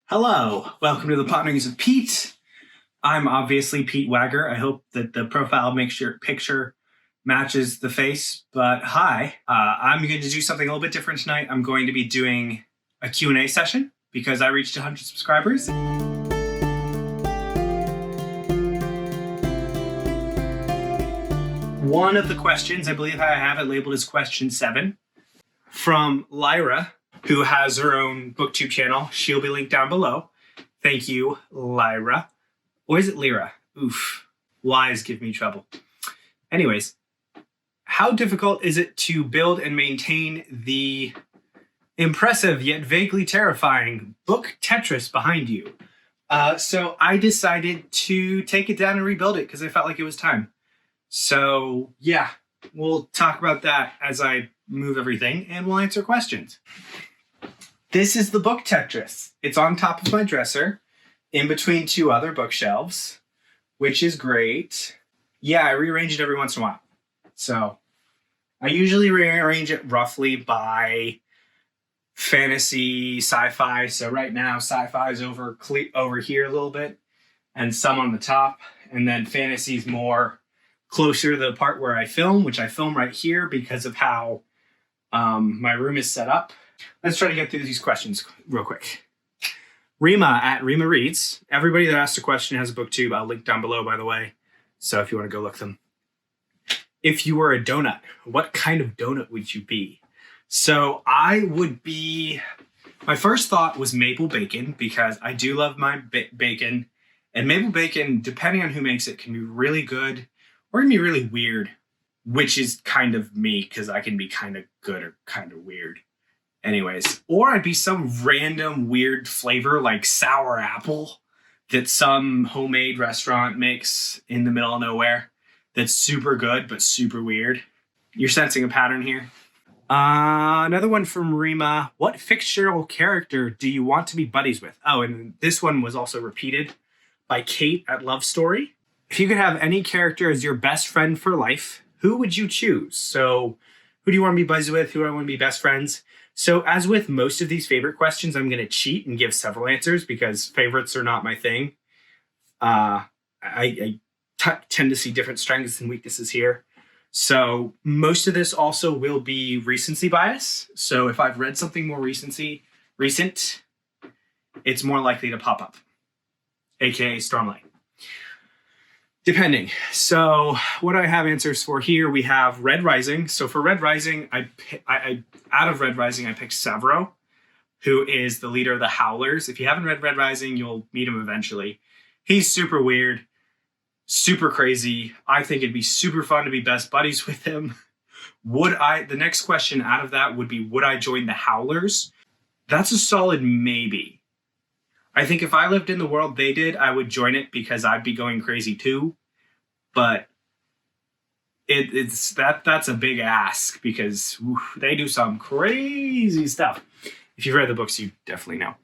Hello, welcome to the Potterings of Pete. I'm obviously Pete Wagger. I hope that the profile makes your picture matches the face, but hi. I'm going to do something a little bit different tonight. I'm going to be doing a Q&A session because I reached 100 subscribers. One of the questions, I believe I have it labeled as question 7, from Lyra, who has her own booktube channel. She'll be linked down below. Thank you, Lyra. Or is it Lyra? Oof. Lies give me trouble. Anyways, how difficult is it to build and maintain the impressive yet vaguely terrifying book Tetris behind you? So I decided to take it down and rebuild it because I felt like it was time. So yeah, we'll talk about that as I move everything and we'll answer questions. This is the book Tetris. It's on top of my dresser in between two other bookshelves, which is great. Yeah, I rearrange it every once in a while. So I usually rearrange it roughly by fantasy, sci-fi. So right now, sci-fi is over here a little bit and some on the top. And then fantasy is more closer to the part where I film, which I film right here because of how my room is set up. Let's try to get through these questions real quick. Rima at Rima Reads. Everybody that asked a question has a booktube. I'll link down below, by the way. So if you want to go look them. If you were a donut, what kind of donut would you be? So I would be, my first thought was maple bacon because I do love my bacon. And maple bacon, depending on who makes it, can be really good or can be really weird, which is kind of me because I can be kind of good or kind of weird. Anyways, or I'd be some random weird flavor like sour apple that some homemade restaurant makes in the middle of nowhere that's super good but super weird. You're sensing a pattern here. Another one from Rima. What fictional character do you want to be buddies with? Oh, and this one was also repeated by Kate at Love Story. If you could have any character as your best friend for life, who would you choose? So who do you want to be buddies with? Who do I want to be best friends? So as with most of these favorite questions, I'm going to cheat and give several answers because favorites are not my thing. I tend to see different strengths and weaknesses here. So most of this also will be recency bias. So if I've read something more recent, it's more likely to pop up, aka Stormlight. Depending. So what do I have answers for here? We have Red Rising. So for Red Rising, I out of Red Rising, I picked Severo, who is the leader of the Howlers. If you haven't read Red Rising, you'll meet him eventually. He's super weird, super crazy. I think it'd be super fun to be best buddies with him. The next question out of that would be, would I join the Howlers? That's a solid maybe. I think if I lived in the world they did, I would join it because I'd be going crazy too. But that's a big ask because they do some crazy stuff. If you've read the books, you definitely know.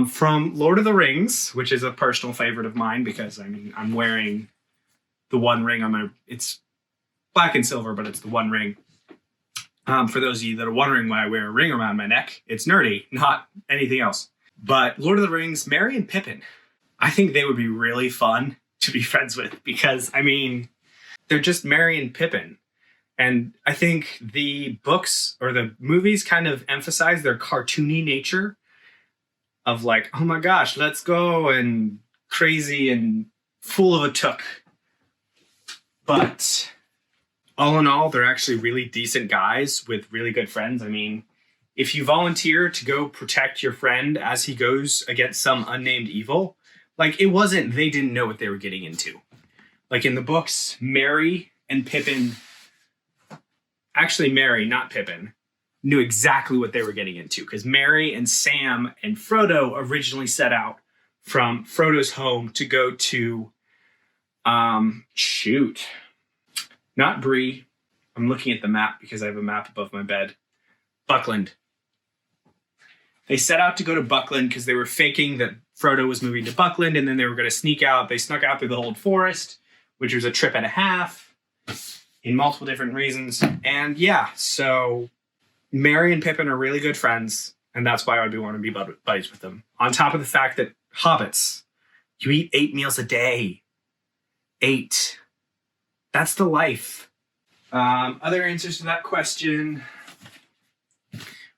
From Lord of the Rings, which is a personal favorite of mine because I'm wearing the one ring on it's black and silver, but it's the one ring. For those of you that are wondering why I wear a ring around my neck, it's nerdy, not anything else. But Lord of the Rings, Merry and Pippin, I think they would be really fun to be friends with because, they're just Merry and Pippin. And I think the books or the movies kind of emphasize their cartoony nature of like, oh my gosh, let's go and crazy and full of a took. But all in all, they're actually really decent guys with really good friends. If you volunteer to go protect your friend as he goes against some unnamed evil, it wasn't, they didn't know what they were getting into. In the books, Merry and Pippin, actually Merry, not Pippin, knew exactly what they were getting into because Merry and Sam and Frodo originally set out from Frodo's home to go to, not Bree. I'm looking at the map because I have a map above my bed. Buckland. They set out to go to Buckland because they were faking that Frodo was moving to Buckland and then they were going to sneak out. They snuck out through the Old Forest, which was a trip and a half in multiple different reasons. And yeah, so Merry and Pippin are really good friends. And that's why I would want to be buddies with them. On top of the fact that hobbits, you eat 8 meals a day. 8. That's the life. Other answers to that question.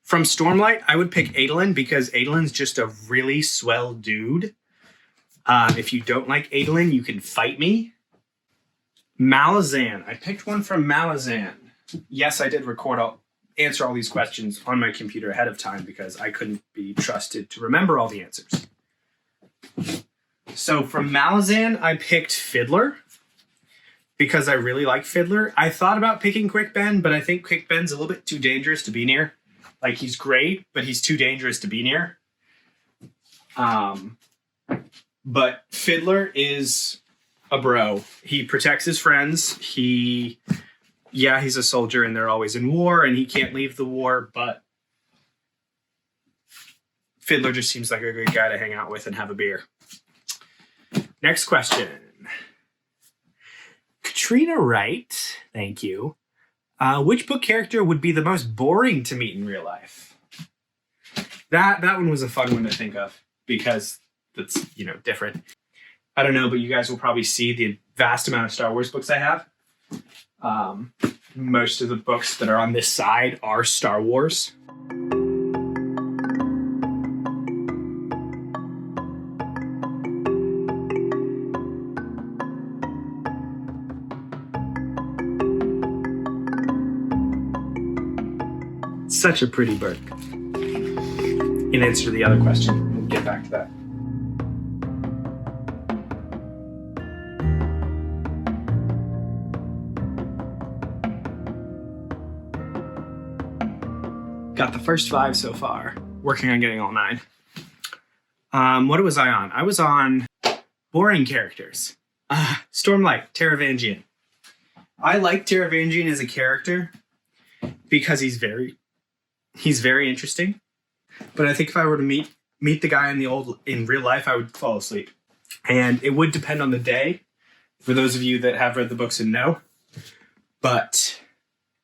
From Stormlight, I would pick Adolin because Adolin's just a really swell dude. If you don't like Adolin, you can fight me. Malazan. I picked one from Malazan. Yes, I did answer all these questions on my computer ahead of time because I couldn't be trusted to remember all the answers. So from Malazan, I picked Fiddler because I really like Fiddler. I thought about picking Quick Ben, but I think Quick Ben's a little bit too dangerous to be near. Like, he's great, but he's too dangerous to be near. But Fiddler is a bro. He protects his friends. He's a soldier and they're always in war and he can't leave the war, but Fiddler just seems like a good guy to hang out with and have a beer. Next question. Katrina Wright, thank you. Which book character would be the most boring to meet in real life? That one was a fun one to think of because that's, different. I don't know, but you guys will probably see the vast amount of Star Wars books I have. Most of the books that are on this side are Star Wars. Such a pretty bird. In answer to the other question, we'll get back to that. Got the first 5 so far. Working on getting all 9. What was I on? I was on boring characters. Stormlight, Taravangian. I like Taravangian as a character because he's very interesting. But I think if I were to meet the guy in real life, I would fall asleep. And it would depend on the day, for those of you that have read the books and know. But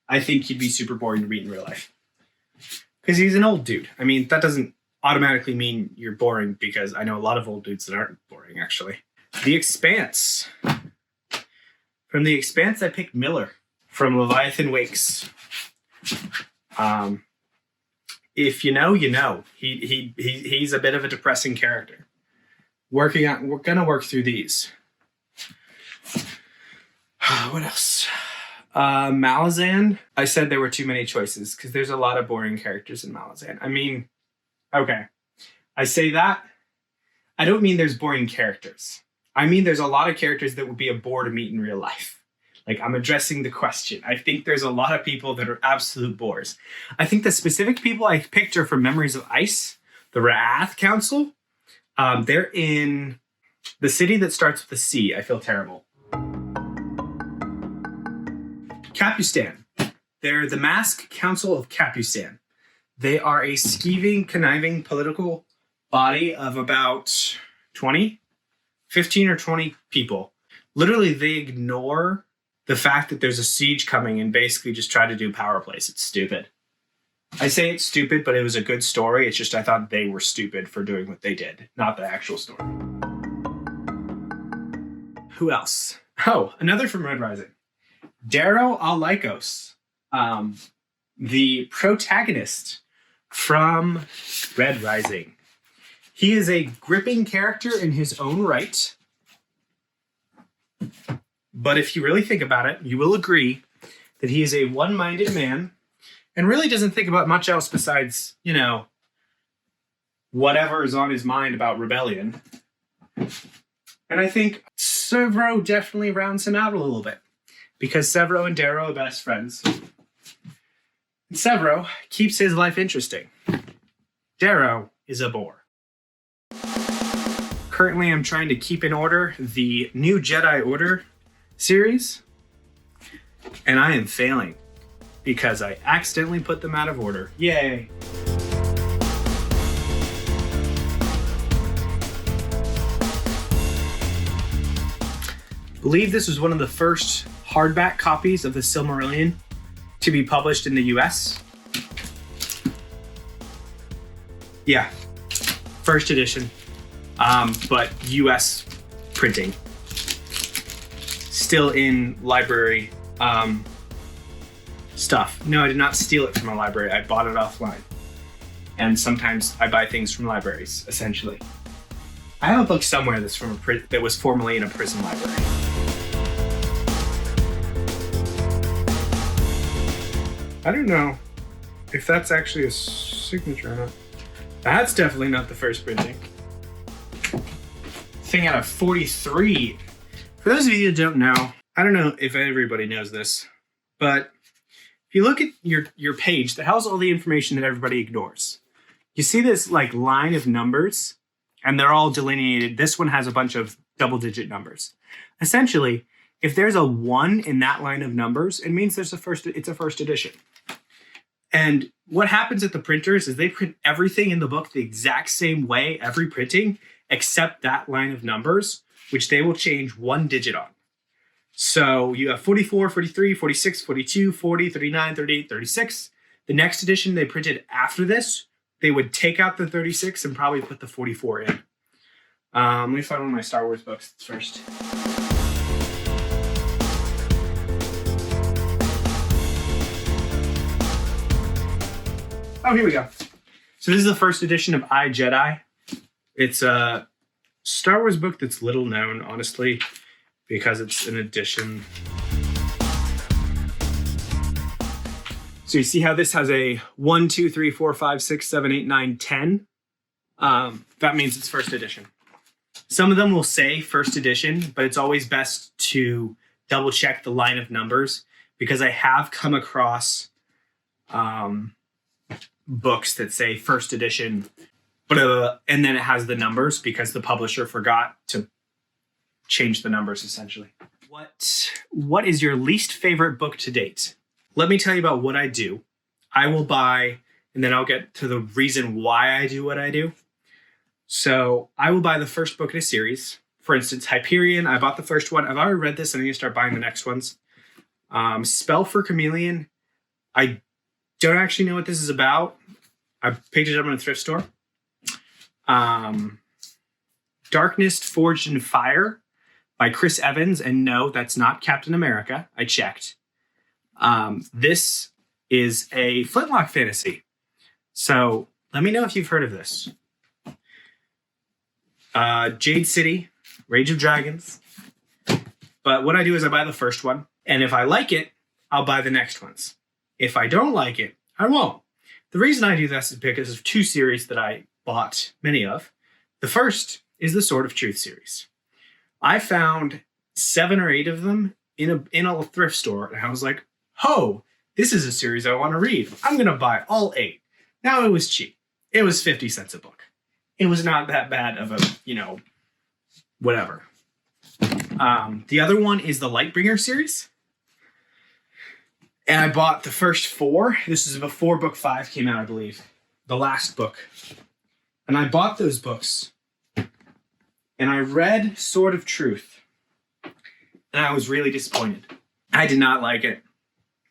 I think he'd be super boring to meet in real life. Because he's an old dude. I mean, that doesn't automatically mean you're boring, because I know a lot of old dudes that aren't boring, actually. The Expanse. From The Expanse, I picked Miller from Leviathan Wakes. If you know, you know. He's a bit of a depressing character. We're gonna work through these. What else? Malazan. I said there were too many choices because there's a lot of boring characters in Malazan. I mean, okay. I say that. I don't mean there's boring characters. I mean there's a lot of characters that would be a bore to meet in real life. Like, I'm addressing the question. I think there's a lot of people that are absolute bores. I think the specific people I picked are from Memories of Ice, the Ra'ath Council. They're in the city that starts with a C. I feel terrible. Capustan. They're the Mask Council of Capustan. They are a scheming, conniving political body of about 15 or 20 people. Literally, they ignore the fact that there's a siege coming and basically just try to do power plays. It's stupid. I say it's stupid, but it was a good story. It's just I thought they were stupid for doing what they did, not the actual story. Who else? Oh, another from Red Rising. Darrow Alaikos, the protagonist from Red Rising. He is a gripping character in his own right. But if you really think about it, you will agree that he is a one-minded man and really doesn't think about much else besides, whatever is on his mind about rebellion. And I think Severo definitely rounds him out a little bit, because Severo and Darrow are best friends. And Severo keeps his life interesting. Darrow is a bore. Currently, I'm trying to keep in order the New Jedi Order series, and I am failing because I accidentally put them out of order. Yay! I believe this was one of the first hardback copies of the Silmarillion to be published in the US. Yeah, first edition, but US printing. Still in library stuff. No, I did not steal it from a library. I bought it offline. And sometimes I buy things from libraries, essentially. I have a book somewhere that's from that was formerly in a prison library. I don't know if that's actually a signature or not. That's definitely not the first printing. Thing out of 43. For those of you who don't know, I don't know if everybody knows this, but if you look at your page that has all the information that everybody ignores, you see this like line of numbers, and they're all delineated. This one has a bunch of double-digit numbers. Essentially, if there's a 1 in that line of numbers, it means it's a first edition. And what happens at the printers is they print everything in the book the exact same way, every printing, except that line of numbers, which they will change 1 digit on. So you have 44, 43, 46, 42, 40, 39, 38, 36. The next edition they printed after this, they would take out the 36 and probably put the 44 in. Let me find one of my Star Wars books first. Oh, here we go. So this is the first edition of I, Jedi. It's a Star Wars book that's little known, honestly, because it's an edition. So you see how this has a 1, 2, 3, 4, 5, 6, 7, 8, 9, 10. That means it's first edition. Some of them will say first edition, but it's always best to double check the line of numbers, because I have come across books that say first edition, and then it has the numbers because the publisher forgot to change the numbers, essentially. What is your least favorite book to date? Let me tell you about what I do. I will buy, and then I'll get to the reason why I do what I do. So I will buy the first book in a series. For instance, Hyperion, I bought the first one. I've already read this and I need to start buying the next ones. Spell for Chameleon, I don't actually know what this is about. I picked it up in a thrift store. Darkness Forged in Fire by Chris Evans. And no, that's not Captain America. I checked. This is a flintlock fantasy. So let me know if you've heard of this. Jade City, Rage of Dragons. But what I do is I buy the first one. And if I like it, I'll buy the next ones. If I don't like it, I won't. The reason I do this is because of 2 series that I bought many of. The first is the Sword of Truth series. I found 7 or 8 of them in a thrift store, and I was like, oh, this is a series I want to read. I'm going to buy all 8. Now, it was cheap. It was 50 cents a book. It was not that bad of a, whatever. The other one is the Lightbringer series. And I bought the first 4. This is before book 5 came out, I believe. The last book. And I bought those books. And I read Sword of Truth. And I was really disappointed. I did not like it.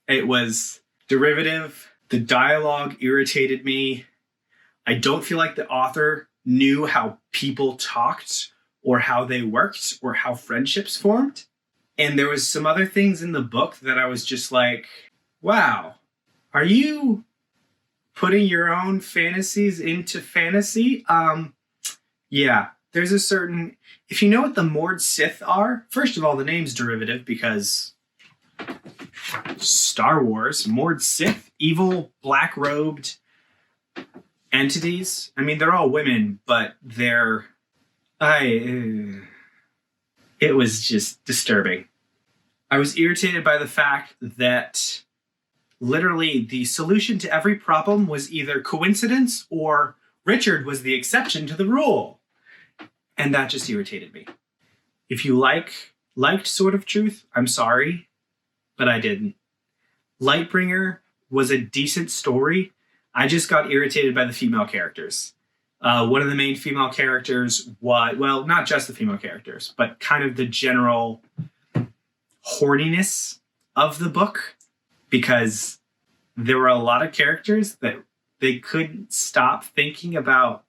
It was derivative. The dialogue irritated me. I don't feel like the author knew how people talked or how they worked or how friendships formed. And there was some other things in the book that I was just like, wow, are you putting your own fantasies into fantasy? Yeah, there's a certain, if you know what the Mord Sith are, first of all, the name's derivative because Star Wars, Mord Sith, evil, black-robed entities. I mean, they're all women, but it was just disturbing. I was irritated by the fact that literally the solution to every problem was either coincidence or Richard was the exception to the rule. And that just irritated me. If you liked Sword of Truth, I'm sorry, but I didn't. Lightbringer was a decent story. I just got irritated by the female characters. One of the main female characters was, well, not just the female characters, but kind of the general horniness of the book, because there were a lot of characters that they couldn't stop thinking about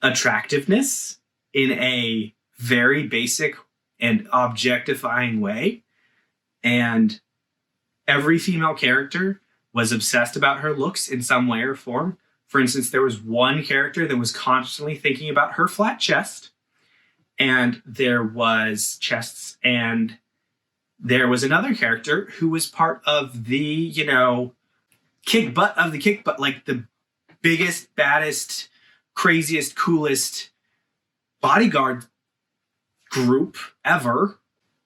attractiveness in a very basic and objectifying way. And every female character was obsessed about her looks in some way or form. For instance, there was one character that was constantly thinking about her flat chest, and there was chests, and there was another character who was part of the, kick butt of the kick butt, like the biggest, baddest, craziest, coolest bodyguard group ever.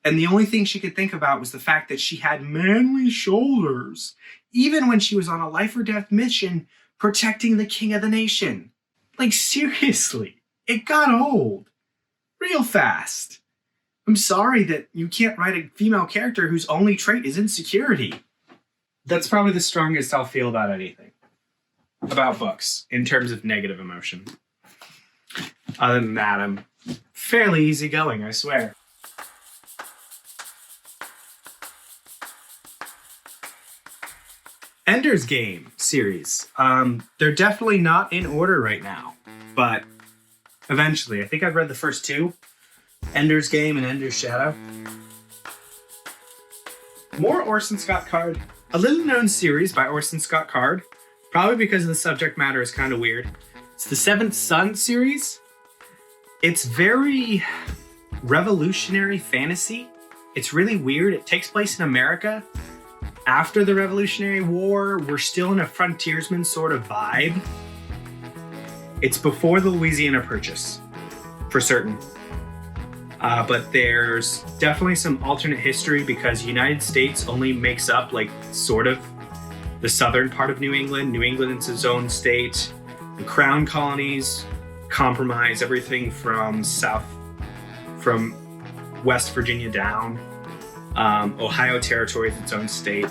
And the only thing she could think about was the fact that she had manly shoulders, even when she was on a life or death mission protecting the king of the nation. Like, seriously, it got old real fast. I'm sorry that you can't write a female character whose only trait is insecurity. That's probably the strongest I'll feel about anything. About books, in terms of negative emotion. Other than that, I'm fairly easygoing, I swear. Ender's Game series. They're definitely not in order right now, but eventually. I think I've read the first two, Ender's Game and Ender's Shadow. More Orson Scott Card. A little known series by Orson Scott Card, probably because the subject matter is kind of weird. It's the Seventh Son series. It's very revolutionary fantasy. It's really weird. It takes place in America. After the Revolutionary War, we're still in a frontiersman sort of vibe. It's before the Louisiana Purchase, for certain. But there's definitely some alternate history because the United States only makes up, sort of the southern part of New England. New England is its own state. The Crown Colonies compromise everything from West Virginia down. Ohio Territory is its own state.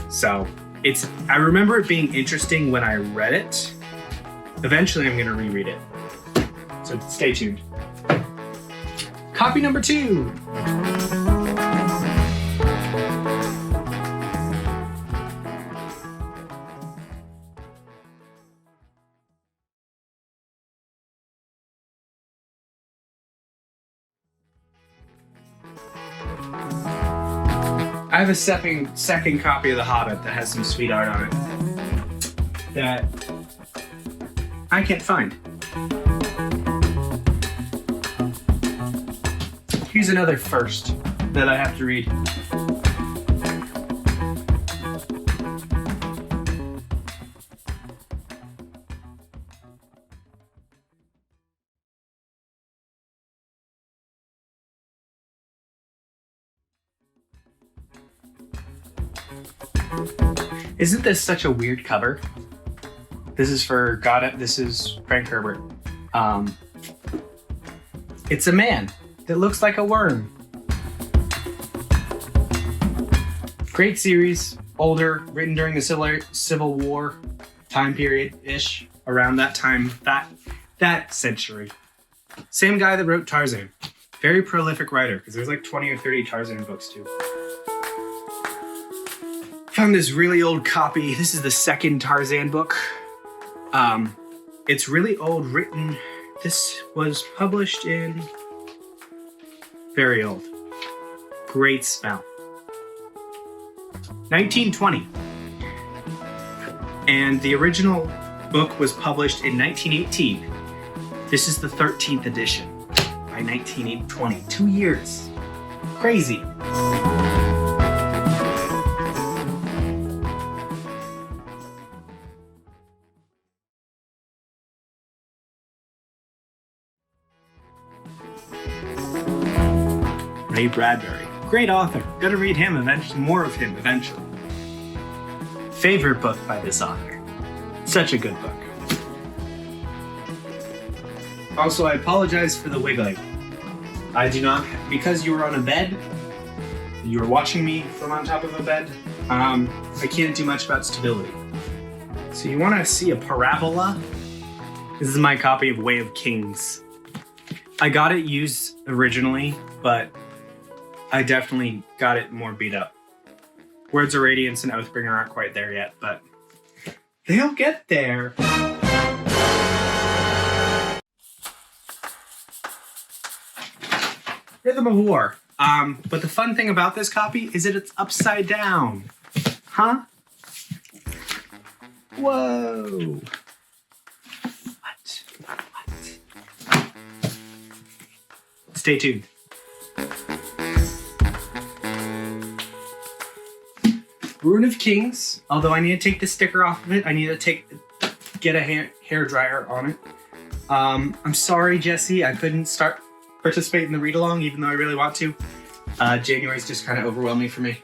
So I remember it being interesting when I read it. Eventually I'm gonna reread it. So stay tuned. Copy number 2. I have a second copy of The Hobbit that has some sweet art on it that I can't find. Here's another first that I have to read. Isn't this such a weird cover? This is Frank Herbert. It's a man that looks like a worm. Great series, older, written during the Civil War time period-ish, around that time, that century. Same guy that wrote Tarzan. Very prolific writer, because there's 20 or 30 Tarzan books too. Found this really old copy. This is the second Tarzan book. It's really old, written. This was published in... Very old. Great spell. 1920. And the original book was published in 1918. This is the 13th edition by 1920. 2 years. Crazy. Ray Bradbury. Great author. Gonna read him eventually, more of him eventually. Favorite book by this author. Such a good book. Also, I apologize for the wiggling. I do not, because you were on a bed, you were watching me from on top of a bed, I can't do much about stability. So you want to see a parabola? This is my copy of Way of Kings. I got it used originally, but I definitely got it more beat up. Words of Radiance and Oathbringer aren't quite there yet, but They'll get there. Rhythm of War. But the fun thing about this copy is that it's upside down. Huh? Whoa. What? Stay tuned. Rune of Kings. Although I need to take the sticker off of it. I need to get a hair dryer on it. I'm sorry, Jesse. I couldn't participate in the read-along, even though I really want to. January's just kind of overwhelming for me.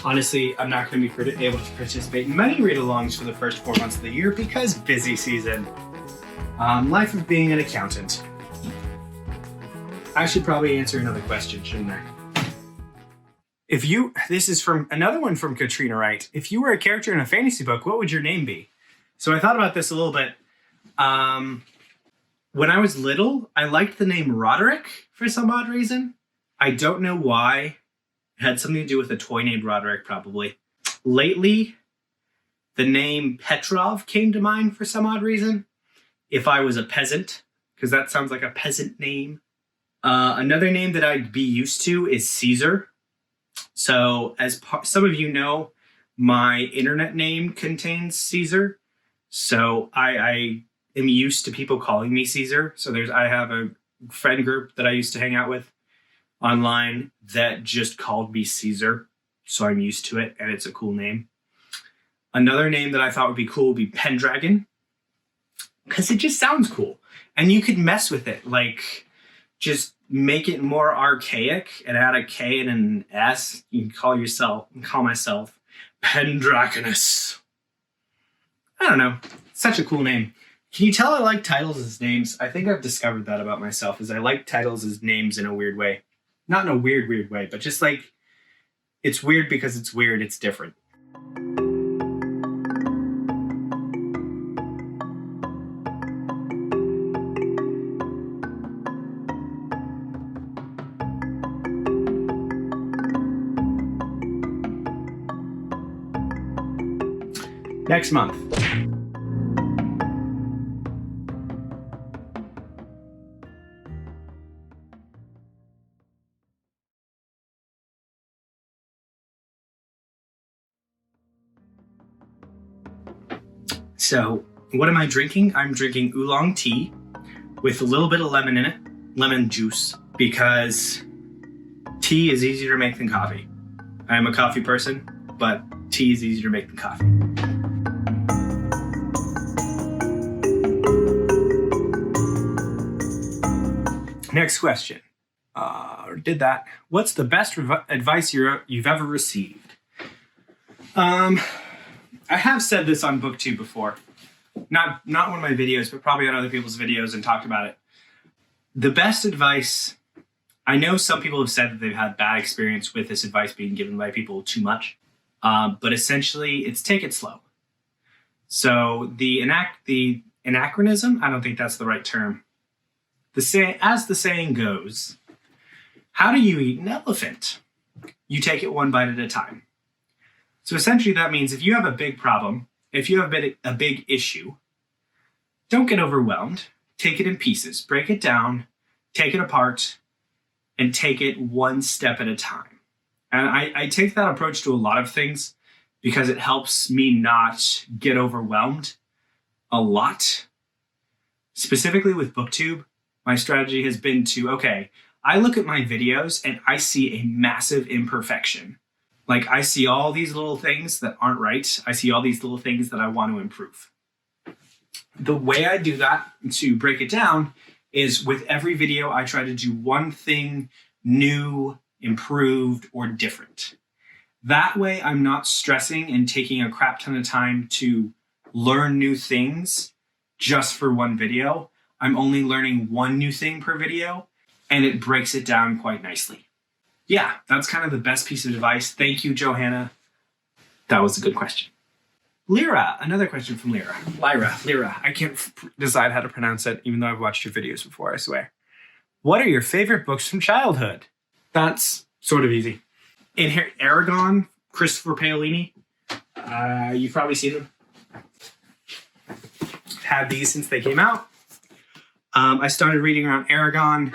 Honestly, I'm not going to be able to participate in many read-alongs for the first 4 months of the year because busy season. Life of being an accountant. I should probably answer another question, shouldn't I? This is from another one from Katrina Wright. If you were a character in a fantasy book, what would your name be? So I thought about this a little bit. When I was little, I liked the name Roderick for some odd reason. I don't know why. It had something to do with a toy named Roderick, probably. Lately, the name Petrov came to mind for some odd reason. If I was a peasant, because that sounds like a peasant name. Another name that I'd be used to is Caesar. So as some of you know, my internet name contains Caesar. So I am used to people calling me Caesar. So I have a friend group that I used to hang out with online that just called me Caesar. So I'm used to it and it's a cool name. Another name that I thought would be cool would be Pendragon, because it just sounds cool. And you could mess with it, like just make it more archaic and add a K and an S. You can call myself Pendragonus. I don't know. Such a cool name. Can you tell I like titles as names? I think I've discovered that about myself, is I like titles as names in a weird way. Not in a weird way, but just like, it's weird because it's weird, it's different. Next month. So, what am I drinking? I'm drinking oolong tea with a little bit of lemon in it, lemon juice, because tea is easier to make than coffee. I am a coffee person, but tea is easier to make than coffee. Next question. Did that. What's the best advice you've ever received? I have said this on BookTube before. Not one of my videos, but probably on other people's videos and talked about it. The best advice, I know some people have said that they've had bad experience with this advice being given by people too much. But essentially, it's take it slow. So the anachronism, I don't think that's the right term. As the saying goes, how do you eat an elephant? You take it one bite at a time. So essentially that means if you have a big problem, if you have a big issue, don't get overwhelmed. Take it in pieces, break it down, take it apart, and take it one step at a time. And I take that approach to a lot of things because it helps me not get overwhelmed a lot. Specifically with BookTube, my strategy has been I look at my videos and I see a massive imperfection. Like I see all these little things that aren't right. I see all these little things that I want to improve. The way I do that, to break it down, is with every video, I try to do one thing new, improved, or different. That way I'm not stressing and taking a crap ton of time to learn new things just for one video. I'm only learning one new thing per video, and it breaks it down quite nicely. Yeah, that's kind of the best piece of advice. Thank you, Johanna. That was a good question. Lyra, another question from Lyra. Lyra. I can't decide how to pronounce it, even though I've watched your videos before, I swear. What are your favorite books from childhood? That's sort of easy. Aragon, Christopher Paolini. You've probably seen them. Had these since they came out. I started reading around Aragon.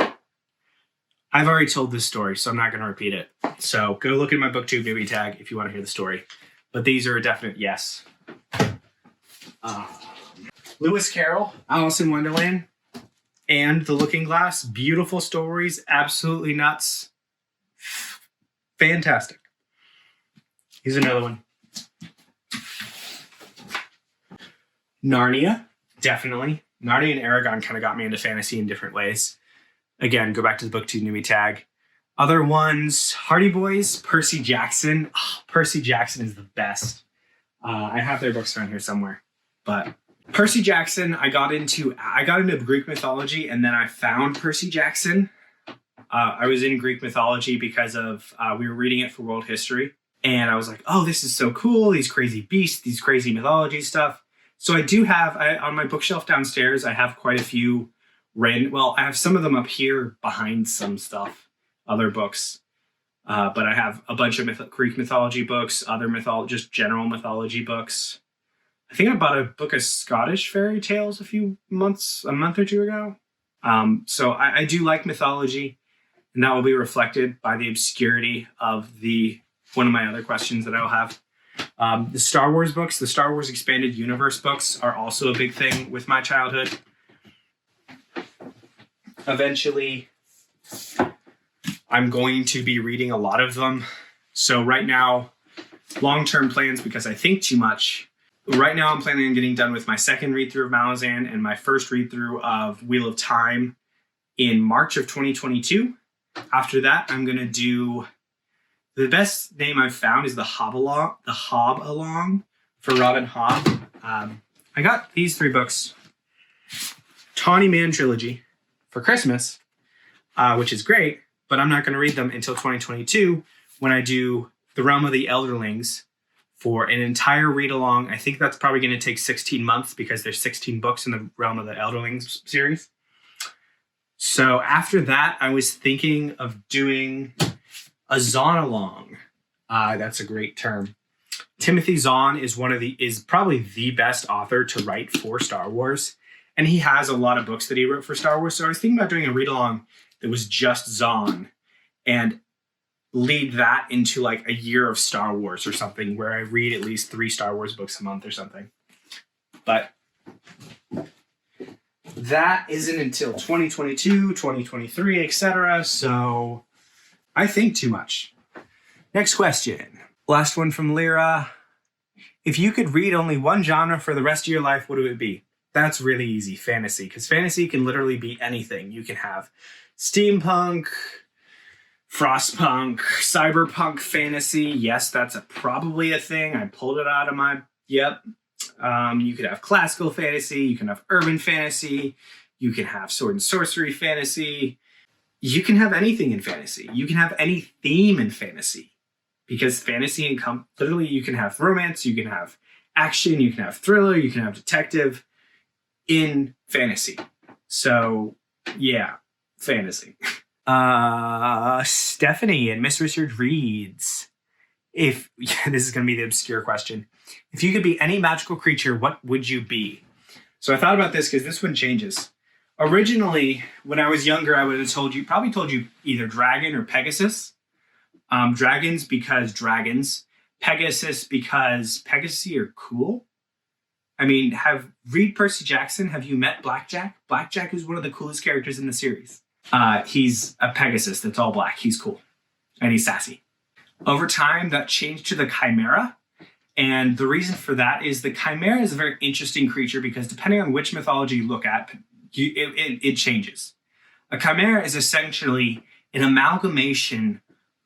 I've already told this story, so I'm not going to repeat it. So go look at my BookTube newbie tag if you want to hear the story. But these are a definite yes. Lewis Carroll, Alice in Wonderland, and The Looking Glass. Beautiful stories. Absolutely nuts. Fantastic. Here's another one. Narnia, definitely. Narnia and Aragon kind of got me into fantasy in different ways. Again, go back to the BookTube newbie tag. Other ones, Hardy Boys, Percy Jackson. Oh, Percy Jackson is the best. I have their books around here somewhere. But Percy Jackson, I got into Greek mythology, and then I found Percy Jackson. I was in Greek mythology because of we were reading it for world history. And I was like, oh, this is so cool. These crazy beasts, these crazy mythology stuff. So I do have, on my bookshelf downstairs, I have quite a few I have some of them up here behind some stuff, other books. But I have a bunch of Greek mythology books, other just general mythology books. I think I bought a book of Scottish fairy tales a month or two ago. So I do like mythology, and that will be reflected by the obscurity of one of my other questions that I will have. The Star Wars books, the Star Wars Expanded Universe books are also a big thing with my childhood. Eventually, I'm going to be reading a lot of them. So right now, long-term plans, because I think too much. Right now, I'm planning on getting done with my second read-through of Malazan and my first read-through of Wheel of Time in March of 2022. After that, I'm going to do... The best name I've found is the Hob Along for Robin Hobb. I got these 3 books, Tawny Man Trilogy, for Christmas, which is great, but I'm not going to read them until 2022 when I do The Realm of the Elderlings for an entire read-along. I think that's probably going to take 16 months because there's 16 books in the Realm of the Elderlings series. So after that, I was thinking of doing a Zahn-along. That's a great term. Timothy Zahn is probably the best author to write for Star Wars. And he has a lot of books that he wrote for Star Wars. So I was thinking about doing a read-along that was just Zahn and lead that into like a year of Star Wars or something where I read at least 3 Star Wars books a month or something. But that isn't until 2022, 2023, etc. So I think too much. Next question. Last one from Lyra. If you could read only one genre for the rest of your life, what would it be? That's really easy. Fantasy. Because fantasy can literally be anything. You can have steampunk, frostpunk, cyberpunk fantasy. Yes, that's probably a thing. I pulled it out of my... Yep. You could have classical fantasy. You can have urban fantasy. You can have sword and sorcery fantasy. You can have anything in fantasy. You can have any theme in fantasy. Because fantasy literally you can have romance, you can have action, you can have thriller, you can have detective in fantasy. So yeah, fantasy. Stephanie and Miss Richard reads, this is going to be the obscure question. If you could be any magical creature, what would you be? So I thought about this because this one changes. Originally, when I was younger, I would have probably told you either dragon or Pegasus. Dragons because dragons. Pegasus because Pegasi are cool. I mean, read Percy Jackson. Have you met Blackjack? Blackjack is one of the coolest characters in the series. He's a Pegasus that's all black. He's cool. And he's sassy. Over time, that changed to the Chimera. And the reason for that is the Chimera is a very interesting creature because depending on which mythology you look at, it changes. A Chimera is essentially an amalgamation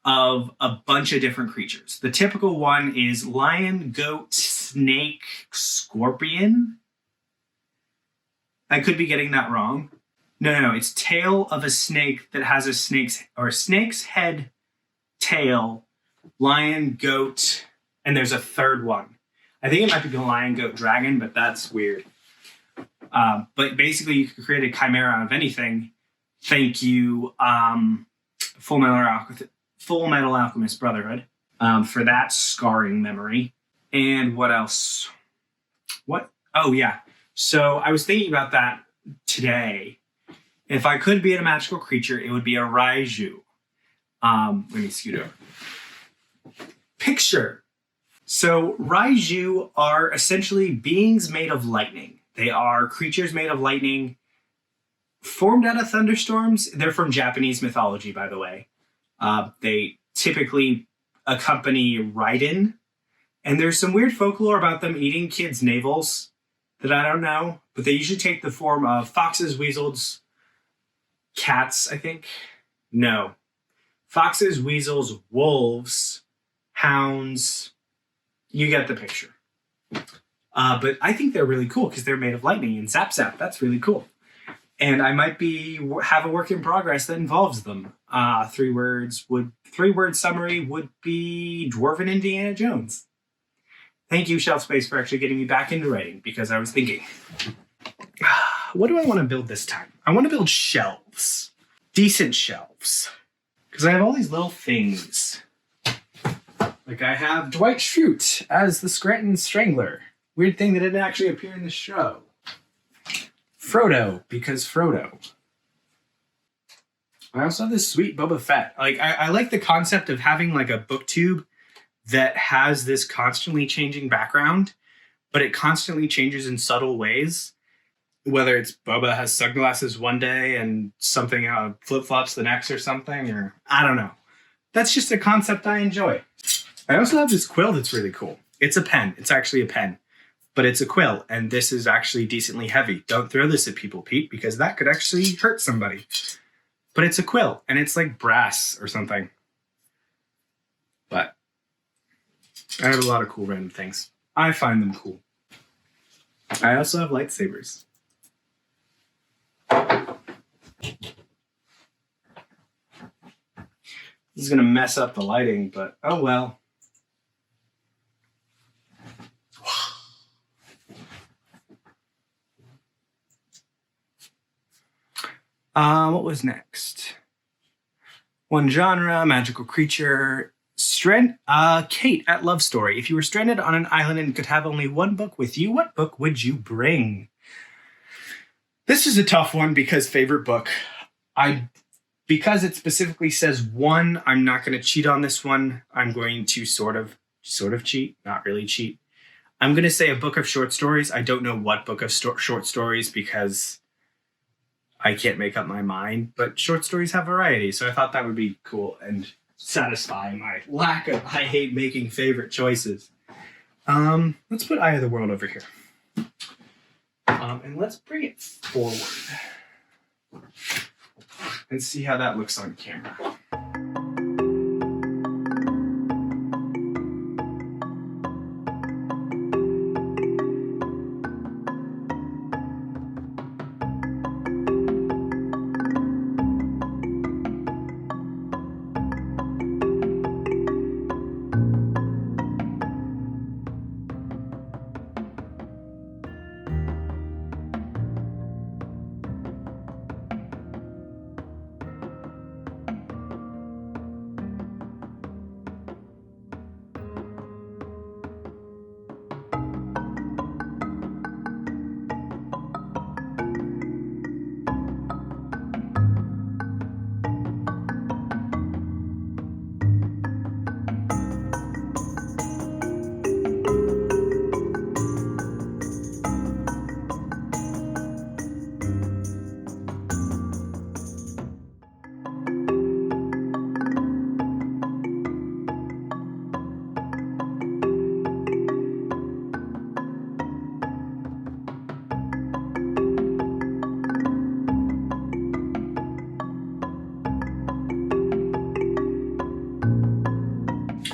of a bunch of different creatures. The typical one is lion, goat, snake, scorpion. I could be getting that wrong. No. It's tail of a snake that has a snake's head, tail, lion, goat, and there's a third one. I think it might be the lion, goat, dragon, but that's weird. But basically, you can create a chimera out of anything. Thank you, Full Metal Alchemist Brotherhood, for that scarring memory. And what else? What? Oh, yeah. So I was thinking about that today. If I could be a magical creature, it would be a Raiju. Let me scoot over. Picture. So Raiju are essentially beings made of lightning. They are creatures made of lightning, formed out of thunderstorms. They're from Japanese mythology, by the way. They typically accompany Raiden. And there's some weird folklore about them eating kids' navels that I don't know. But they usually take the form of foxes, weasels, cats, I think. No. Foxes, weasels, wolves, hounds. You get the picture. But I think they're really cool because they're made of lightning and zap zap. That's really cool. And I might have a work in progress that involves them. 3-word summary would be Dwarven Indiana Jones. Thank you, Shelf Space, for actually getting me back into writing because I was thinking, what do I want to build this time? I want to build shelves. Decent shelves. Because I have all these little things. Like I have Dwight Schrute as the Scranton Strangler. Weird thing that didn't actually appear in the show. Frodo, because Frodo. I also have this sweet Boba Fett. Like I like the concept of having like a booktube that has this constantly changing background, but it constantly changes in subtle ways. Whether it's Boba has sunglasses one day and something flip-flops the next or something, or I don't know. That's just a concept I enjoy. I also have this quill that's really cool. It's a pen. It's actually a pen, but it's a quill, and this is actually decently heavy. Don't throw this at people, Pete, because that could actually hurt somebody. But it's a quill, and it's like brass or something. But I have a lot of cool random things. I find them cool. I also have lightsabers. This is going to mess up the lighting, but oh well. What was next? One genre, magical creature. Kate at Love Story. If you were stranded on an island and could have only one book with you, what book would you bring? This is a tough one because favorite book. Because it specifically says one, I'm not going to cheat on this one. I'm going to sort of cheat, not really cheat. I'm going to say a book of short stories. I don't know what book of short stories because I can't make up my mind, but short stories have variety. So I thought that would be cool and satisfy my lack of I hate making favorite choices. Let's put Eye of the World over here. And let's bring it forward and see how that looks on camera.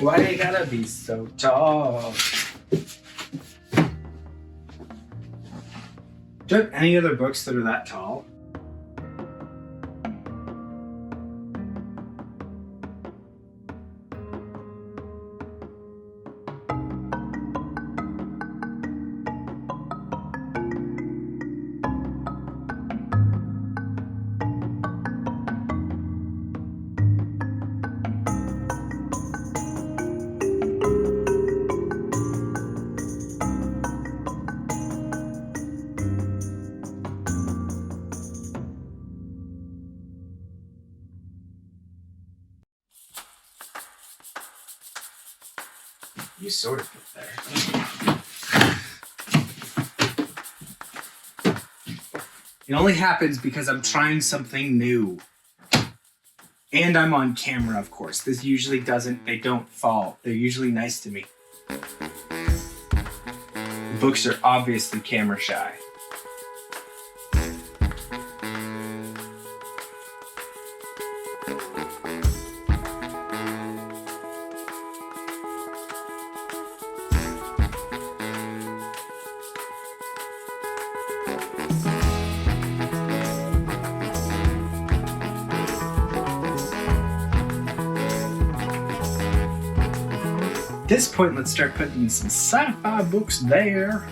Why they gotta be so tall? Do you have any other books that are that tall? You sort of fit there. It only happens because I'm trying something new. And I'm on camera, of course. This usually they don't fall. They're usually nice to me. The books are obviously camera shy. At this point, let's start putting some sci-fi books there.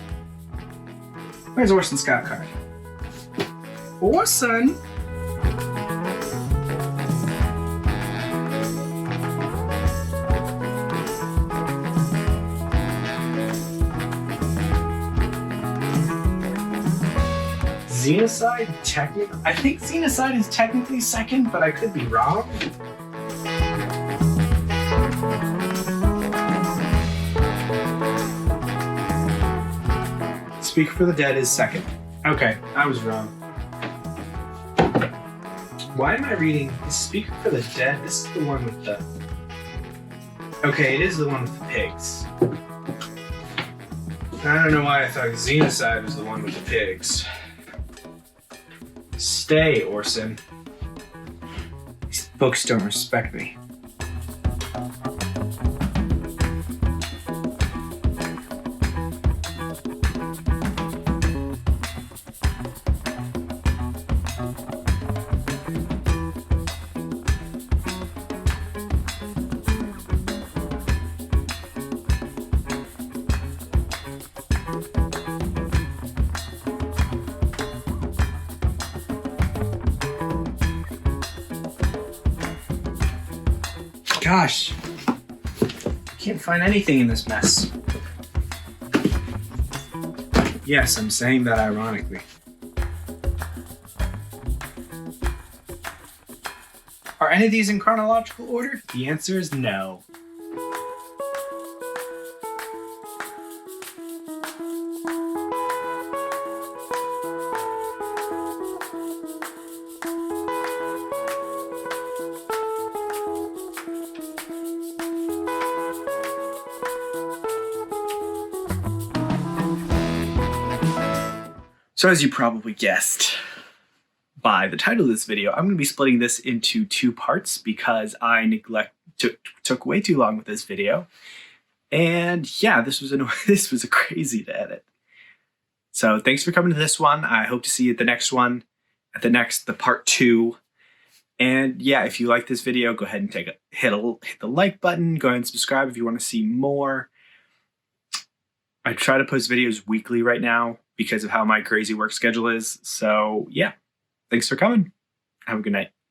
Where's Orson Scott Card? Orson! Xenocide, I think Xenocide is technically second, but I could be wrong. Speak for the Dead is second. Okay, I was wrong. Why am I reading Speak for the Dead? This is the one with the... Okay, it is the one with the pigs. I don't know why I thought Xenocide was the one with the pigs. Stay, Orson. These books don't respect me. Gosh, can't find anything in this mess. Yes, I'm saying that ironically. Are any of these in chronological order? The answer is no. So as you probably guessed by the title of this video, I'm going to be splitting this into two parts because I took way too long with this video. And yeah, this was a crazy to edit. So thanks for coming to this one. I hope to see you at the next one, the part 2. And yeah, if you like this video, go ahead and hit the like button. Go ahead and subscribe if you want to see more. I try to post videos weekly right now because of how my crazy work schedule is. So yeah, thanks for coming. Have a good night.